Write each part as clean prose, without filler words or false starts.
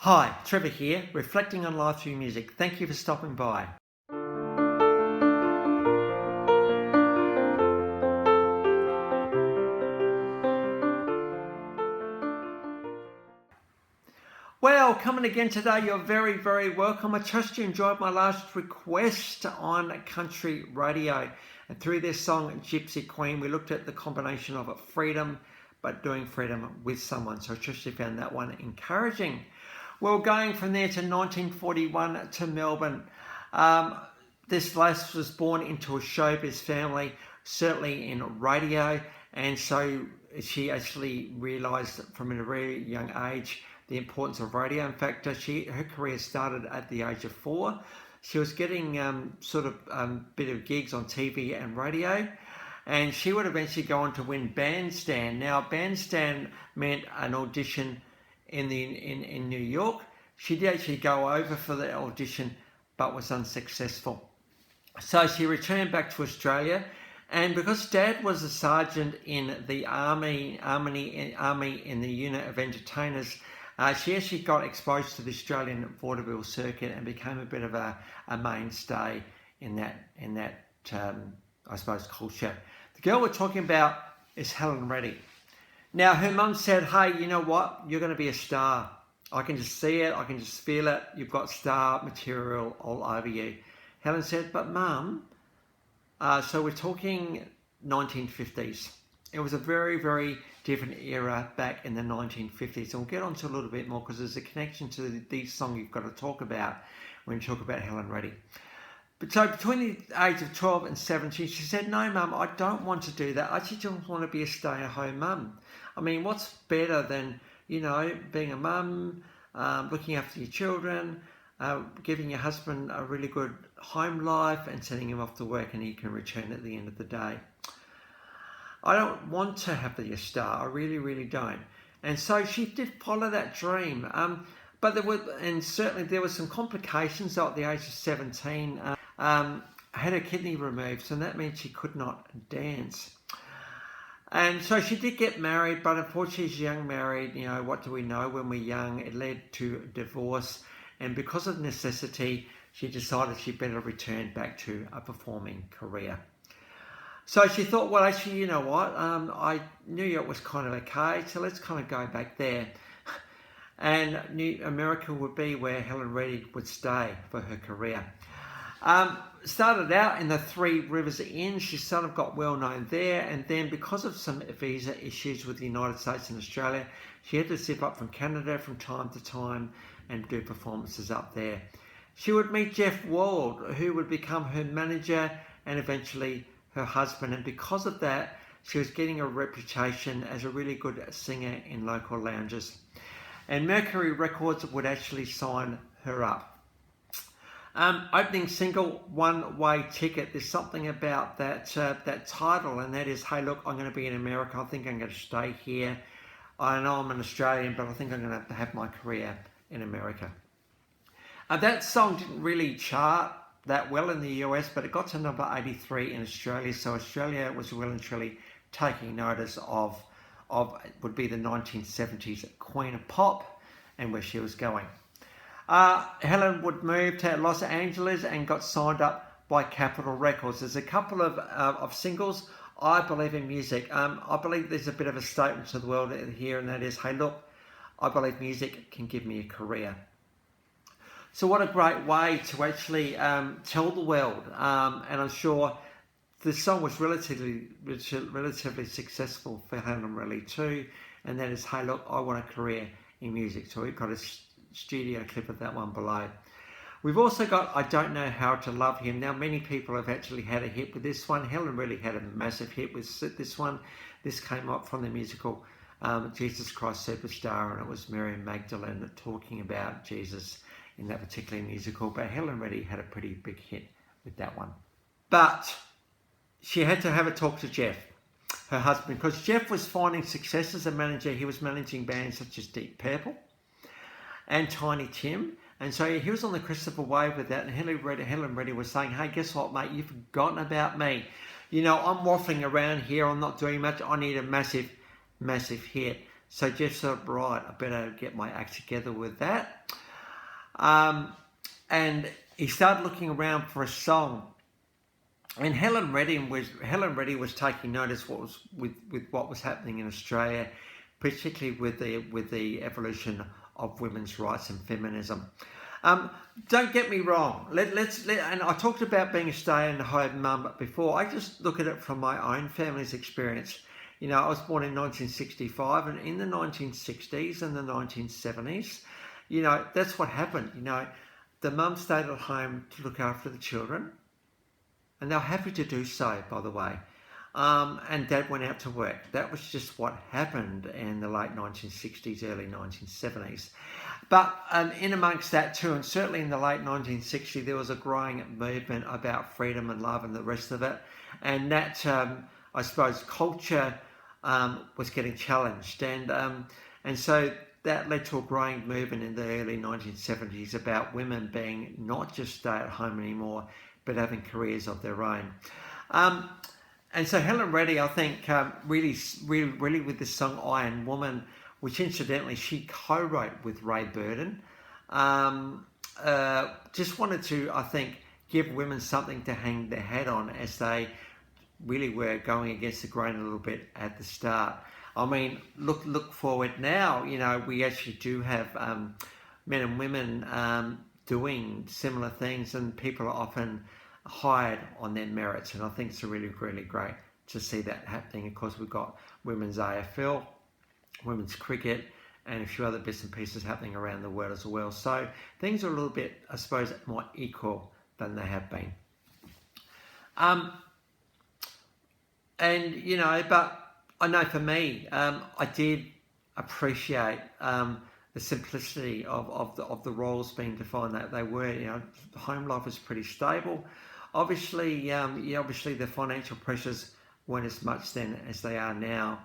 Hi, Trevor here, reflecting on life through music. Thank you for stopping by. Well, coming again today, you're very, very welcome. I trust you enjoyed my last request on country radio. And through this song, Gypsy Queen, we looked at the combination of freedom, but doing freedom with someone. So I trust you found that one encouraging. Well, going from there to 1941 to Melbourne. This lass was born into a showbiz family, certainly in radio, and so she actually realised from a very young age the importance of radio. In fact, her career started at the age of 4. She was getting bit of gigs on TV and radio, and she would eventually go on to win Bandstand. Now, Bandstand meant an audition in New York. She did actually go over for the audition, but was unsuccessful. So she returned back to Australia, and because Dad was a sergeant in the army in the unit of entertainers, she actually got exposed to the Australian vaudeville circuit and became a bit of a mainstay in that I suppose culture. The girl we're talking about is Helen Reddy. Now, her mum said, hey, you know what? You're going to be a star. I can just see it. I can just feel it. You've got star material all over you. Helen said, but Mum, so we're talking 1950s. It was a very, very different era back in the 1950s. And we'll get on to a little bit more because there's a connection to these songs you've got to talk about when you talk about Helen Reddy. But so between the age of 12 and 17, she said, no, Mum, I don't want to do that. I just want to be a stay-at-home mum. I mean, what's better than, being a mum, looking after your children, giving your husband a really good home life and sending him off to work and he can return at the end of the day. I don't want to have the star. I really, really don't. And so she did follow that dream. But there were some complications at the age of 17. Had her kidney removed, so that means she could not dance. And so she did get married, but unfortunately she's young married. What do we know when we're young? It led to divorce. And because of necessity, she decided she'd better return back to a performing career. So she thought, well, actually, you know what? New York was kind of okay, so let's kind of go back there. And America would be where Helen Reddy would stay for her career. Started out in the Three Rivers Inn. She sort of got well known there, and then because of some visa issues with the United States and Australia, she had to zip up from Canada from time to time and do performances up there. She would meet Jeff Wald, who would become her manager and eventually her husband, and because of that, she was getting a reputation as a really good singer in local lounges. And Mercury Records would actually sign her up. Opening single, One Way Ticket. There's something about that title, and that is, hey, look, I'm going to be in America. I think I'm going to stay here. I know I'm an Australian, but I think I'm going to have my career in America. That song didn't really chart that well in the US, but it got to number 83 in Australia. So Australia was well and truly taking notice of would be the 1970s Queen of Pop and where she was going. Helen would move to Los Angeles and got signed up by Capitol Records. There's a couple of singles. I believe in music. I believe there's a bit of a statement to the world here, and that is, hey, look, I believe music can give me a career. So what a great way to actually tell the world. And I'm sure the song was relatively successful for Helen Reddy too. And that is, hey, look, I want a career in music. So we've got a studio clip of that one below. We've also got I Don't Know How to Love Him. Now, many people have actually had a hit with this one. Helen really had a massive hit with this one. This came up from the musical Jesus Christ Superstar, and it was Mary Magdalene talking about Jesus in that particular musical. But Helen Reddy had a pretty big hit with that one. But she had to have a talk to Jeff, her husband, because Jeff was finding success as a manager. He was managing bands such as Deep Purple and Tiny Tim, and so he was on the Christopher wave with that. And Helen Reddy was saying, hey, guess what, mate, you've forgotten about me. I'm waffling around here, I'm not doing much, I need a massive hit. So Jeff said, right, I better get my act together with that. And he started looking around for a song. And Helen Reddy was taking notice with what was happening in Australia, particularly with the evolution of women's rights and feminism. Don't get me wrong. And I talked about being a stay-at-home mum before. I just look at it from my own family's experience. I was born in 1965, and in the 1960s and the 1970s, that's what happened. The mum stayed at home to look after the children, and they were happy to do so, by the way. And Dad went out to work. That was just what happened in the late 1960s, early 1970s. But in amongst that too, and certainly in the late 1960s, there was a growing movement about freedom and love and the rest of it. And that, I suppose, culture was getting challenged. And so that led to a growing movement in the early 1970s about women being not just stay at home anymore, but having careers of their own. And so Helen Reddy, I think, really with this song Iron Woman, which incidentally she co-wrote with Ray Burden, just wanted to, I think, give women something to hang their hat on as they really were going against the grain a little bit at the start. I mean, look forward now, we actually do have men and women doing similar things, and people are often hired on their merits, and I think it's really, really great to see that happening. Of course, we've got women's AFL, women's cricket, and a few other bits and pieces happening around the world as well. So things are a little bit, I suppose, more equal than they have been. But I know for me, I did appreciate the simplicity of the roles being defined that they were. Home life was pretty stable. Obviously, the financial pressures weren't as much then as they are now.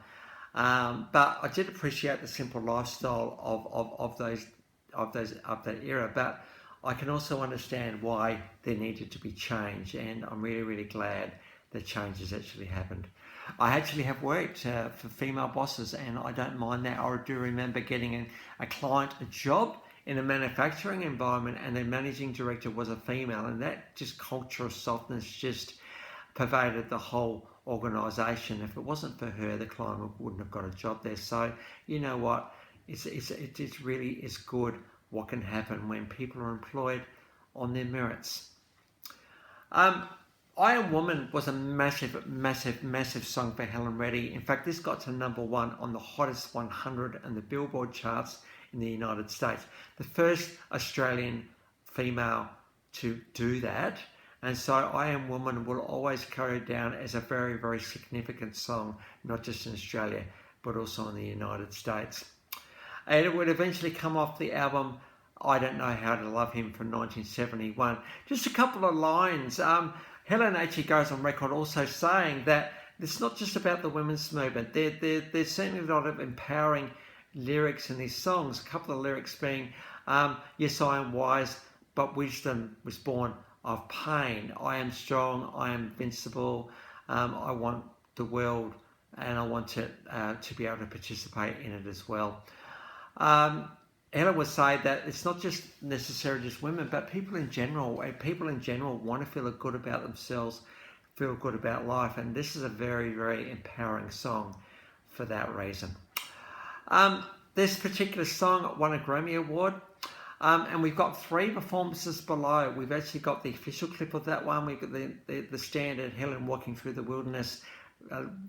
But I did appreciate the simple lifestyle of that era. But I can also understand why there needed to be change, and I'm really, really glad that change has actually happened. I actually have worked for female bosses, and I don't mind that. I do remember getting a client a job in a manufacturing environment, and the managing director was a female, and that just culture of softness just pervaded the whole organisation. If it wasn't for her, the client wouldn't have got a job there. So you know what, it's really good what can happen when people are employed on their merits. Iron Woman was a massive song for Helen Reddy. In fact, this got to #1 on the hottest 100 and the Billboard charts in the United States. The first Australian female to do that. And so Iron Woman will always carry down as a very, very significant song, not just in Australia, but also in the United States. And it would eventually come off the album I Don't Know How to Love Him from 1971. Just a couple of lines. Helen actually goes on record also saying that it's not just about the women's movement. There's certainly a lot of empowering lyrics in these songs. A couple of lyrics being, yes, I am wise, but wisdom was born of pain. I am strong, I am invincible. I want the world, and I want it to be able to participate in it as well. Helen would say that it's not just necessarily just women, but people in general. People in general want to feel good about themselves, feel good about life, and this is a very, very empowering song for that reason. This particular song won a Grammy Award, and we've got 3 performances below. We've actually got the official clip of that one. We've got the standard Helen walking through the wilderness,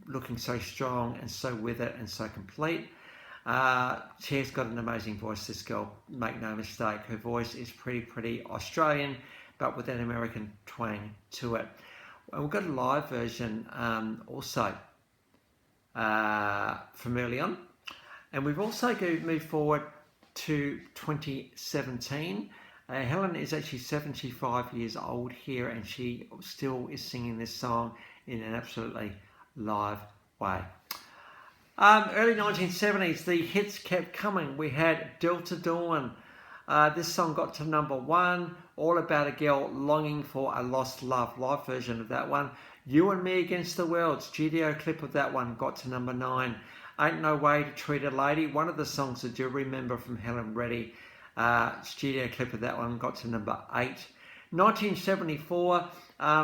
looking so strong and so with it and so complete. She's got an amazing voice, this girl, make no mistake. Her voice is pretty Australian, but with an American twang to it. And we've got a live version also from early on. And we've also moved forward to 2017. Helen is actually 75 years old here, and she still is singing this song in an absolutely live way. Early 1970s, the hits kept coming. We had Delta Dawn. This song got to #1. All About a Girl Longing for a Lost Love. Live version of that one. You and Me Against the World. Studio clip of that one got to #9. Ain't No Way to Treat a Lady. One of the songs I do remember from Helen Reddy. Studio clip of that one got to number 8. 1974,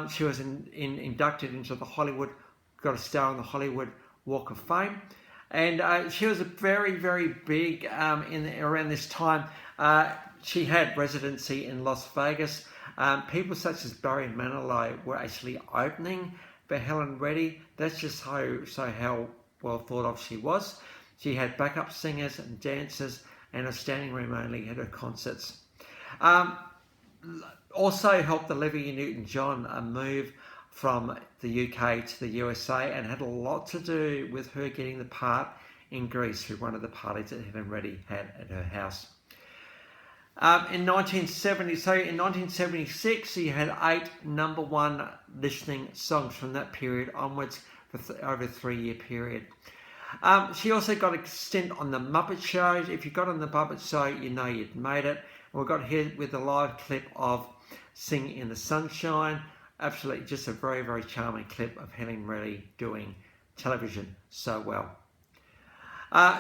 she was inducted into the Hollywood, got a star on the Hollywood Walk of Fame. And she was a very, very big around this time. She had residency in Las Vegas. People such as Barry Manilow were actually opening for Helen Reddy. That's just how well thought of she was. She had backup singers and dancers, and a standing room only at her concerts. Also helped Olivia Newton-John move from the UK to the USA, and had a lot to do with her getting the part in Greece through one of the parties that Helen Reddy had at her house. In 1976, she had 8 number 1 listening songs from that period onwards for over a 3-year period. She also got a stint on the Muppet Show. If you got on the Muppet Show, you know you'd made it. And we got here with a live clip of Sing in the Sunshine. Absolutely just a very, very charming clip of Helen Reddy doing television so well.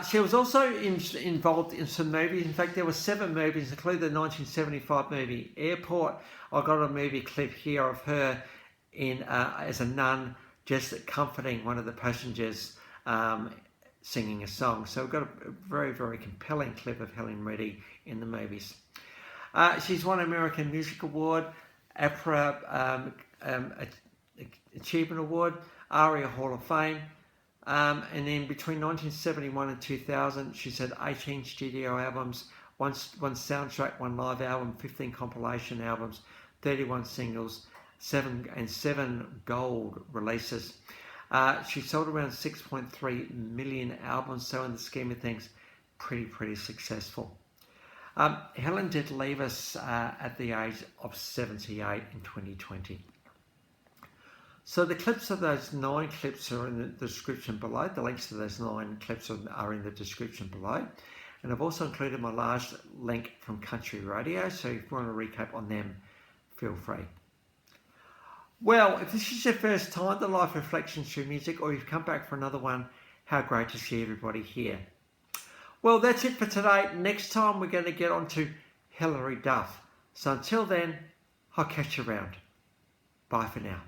She was also involved in some movies. In fact, there were 7 movies, including the 1975 movie Airport. I got a movie clip here of her as a nun, just comforting one of the passengers, singing a song. So we've got a very, very compelling clip of Helen Reddy in the movies. She's won an American Music Award, APRA Achievement Award, ARIA Hall of Fame. And then between 1971 and 2000, she's had 18 studio albums, one soundtrack, 1 live album, 15 compilation albums, 31 singles, 7 gold releases. She sold around 6.3 million albums, so in the scheme of things, pretty successful. Helen did leave us at the age of 78 in 2020. So the clips of those 9 clips are in the description below. The links to those 9 clips are in the description below. And I've also included my last link from Country Radio, so if you want to recap on them, feel free. Well, if this is your first time to Life Reflections Through Music, or you've come back for another one, how great to see everybody here. Well, that's it for today. Next time we're going to get on to Hilary Duff. So until then, I'll catch you around. Bye for now.